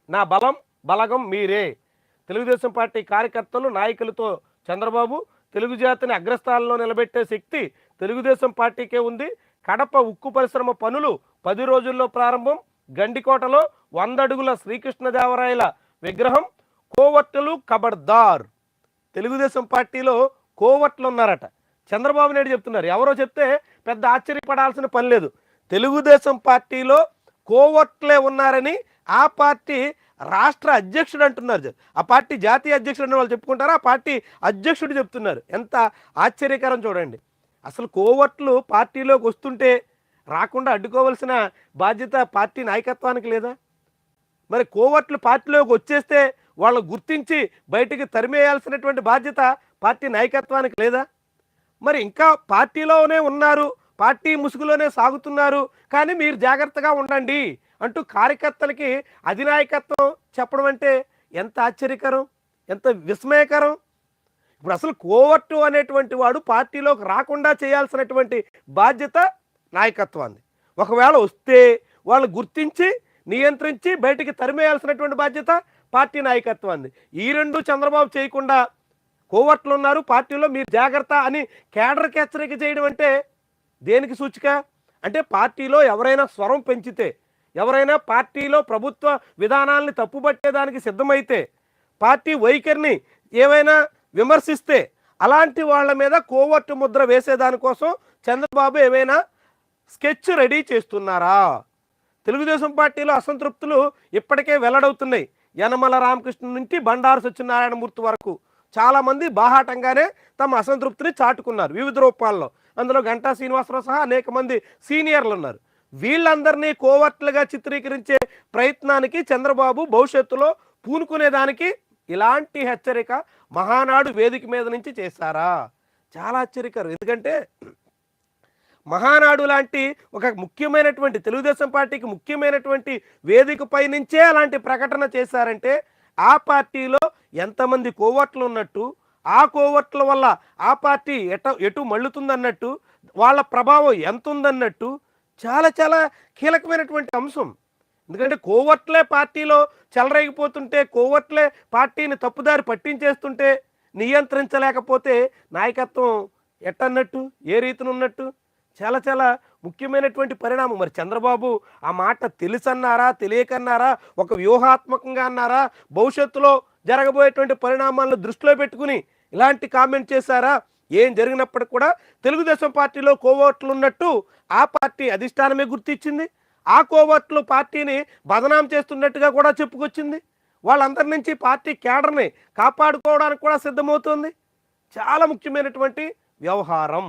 నా బలం బలగం మీరే. తెలుగుదేశం పార్టీ కార్యకర్తలు నాయకులతో చంద్రబాబు తెలుగు జాతిని అగ్రస్థానంలో నిలబెట్టే శక్తి తెలుగుదేశం పార్టీకే ఉంది. కడప ఉక్కు పరిశ్రమ పనులు 10 రోజుల్లో ప్రారంభం. గండికోటలో 100 అడుగుల శ్రీకృష్ణదేవరాయల విగ్రహం. కోవట్లు ఖబర్దార్. తెలుగుదేశం పార్టీలో కోవట్లు ఉన్నారట. చంద్రబాబు నాయుడు చెప్తున్నారు. ఎవరో చెప్తే పెద్ద ఆశ్చర్యపడాల్సిన పని లేదు. తెలుగుదేశం పార్టీలో కోవట్లే ఉన్నారని ఆ పార్టీ రాష్ట్ర అధ్యక్షుడు అంటున్నారు. ఆ పార్టీ జాతీయ అధ్యక్షుడు అని వాళ్ళు చెప్పుకుంటారు. ఆ పార్టీ అధ్యక్షుడు చెప్తున్నారు. ఎంత ఆశ్చర్యకరం చూడండి. అసలు కోవట్లు పార్టీలోకి వస్తుంటే రాకుండా అడ్డుకోవాల్సిన బాధ్యత పార్టీ నాయకత్వానికి లేదా? మరి కోవట్లు పార్టీలోకి వచ్చేస్తే వాళ్ళని గుర్తించి బయటికి తరిమేయాల్సినటువంటి బాధ్యత పార్టీ నాయకత్వానికి లేదా? మరి ఇంకా పార్టీలోనే ఉన్నారు, పార్టీ ముసుగులోనే సాగుతున్నారు, కానీ మీరు జాగ్రత్తగా ఉండండి అంటూ కార్యకర్తలకి అధినాయకత్వం చెప్పడం అంటే ఎంత ఆశ్చర్యకరం, ఎంత విస్మయకరం. ఇప్పుడు అసలు కోవట్టు అనేటువంటి వాడు పార్టీలోకి రాకుండా చేయాల్సినటువంటి బాధ్యత నాయకత్వాన్ని. ఒకవేళ వస్తే వాళ్ళు గుర్తించి నియంత్రించి బయటికి తరిమేయాల్సినటువంటి బాధ్యత పార్టీ నాయకత్వాన్ని. ఈ రెండు చంద్రబాబు చేయకుండా కోవట్లు ఉన్నారు పార్టీలో, మీరు జాగ్రత్త అని కేడర్కి హెచ్చరిక చేయడం అంటే దేనికి సూచిక? అంటే పార్టీలో ఎవరైనా స్వరం పెంచితే, ఎవరైనా పార్టీలో ప్రభుత్వ విధానాల్ని తప్పుపట్టేదానికి సిద్ధమైతే, పార్టీ వైఖరిని ఏవైనా విమర్శిస్తే అలాంటి వాళ్ళ మీద కోవట్టు ముద్ర వేసేదానికోసం చంద్రబాబు ఏవైనా స్కెచ్ రెడీ చేస్తున్నారా? తెలుగుదేశం పార్టీలో అసంతృప్తులు ఇప్పటికే వెల్లడవుతున్నాయి. యనమల రామకృష్ణ నుంచి బండారు సత్యనారాయణమూర్తి వరకు చాలామంది బాహాటంగానే తమ అసంతృప్తిని చాటుకున్నారు వివిధ రూపాల్లో. అందులో గంటా శ్రీనివాసరావు సహా అనేక మంది సీనియర్లు ఉన్నారు. వీళ్ళందరినీ కోవట్లుగా చిత్రీకరించే ప్రయత్నానికి చంద్రబాబు భవిష్యత్తులో పూనుకునేదానికి ఇలాంటి హెచ్చరిక మహానాడు వేదిక మీద నుంచి చేశారా? చాలా ఆశ్చర్యకరం. ఎందుకంటే మహానాడు లాంటి ఒక ముఖ్యమైనటువంటి తెలుగుదేశం పార్టీకి ముఖ్యమైనటువంటి వేదికపై నుంచే అలాంటి ప్రకటన చేశారంటే ఆ పార్టీలో ఎంతమంది కోవట్లు ఉన్నట్టు, ఆ కోవట్ల వల్ల ఆ పార్టీ ఎటు మళ్ళుతుందన్నట్టు, వాళ్ళ ప్రభావం ఎంత ఉందన్నట్టు చాలా చాలా కీలకమైనటువంటి అంశం. ఎందుకంటే కోవట్లే పార్టీలో చెలరేగిపోతుంటే, కోవట్లే పార్టీని తప్పుదారి పట్టించేస్తుంటే నియంత్రించలేకపోతే నాయకత్వం ఎట్టన్నట్టు, ఏ రీతిని ఉన్నట్టు? చాలా చాలా ముఖ్యమైనటువంటి పరిణామం. మరి చంద్రబాబు ఆ మాట తెలుసన్నారా, తెలియకన్నారా, ఒక వ్యూహాత్మకంగా అన్నారా, భవిష్యత్తులో జరగబోయేటువంటి పరిణామాలను దృష్టిలో పెట్టుకుని ఇలాంటి కామెంట్ చేశారా? ఏం జరిగినప్పటికీ కూడా తెలుగుదేశం పార్టీలో కోవట్లు ఉన్నట్టు ఆ పార్టీ అధిష్టానమే గుర్తించింది. ఆ కోవట్లు పార్టీని బదనాం చేస్తున్నట్టుగా కూడా చెప్పుకొచ్చింది. వాళ్ళందరి నుంచి పార్టీ కేడర్ని కాపాడుకోవడానికి కూడా సిద్ధమవుతోంది. చాలా ముఖ్యమైనటువంటి వ్యవహారం.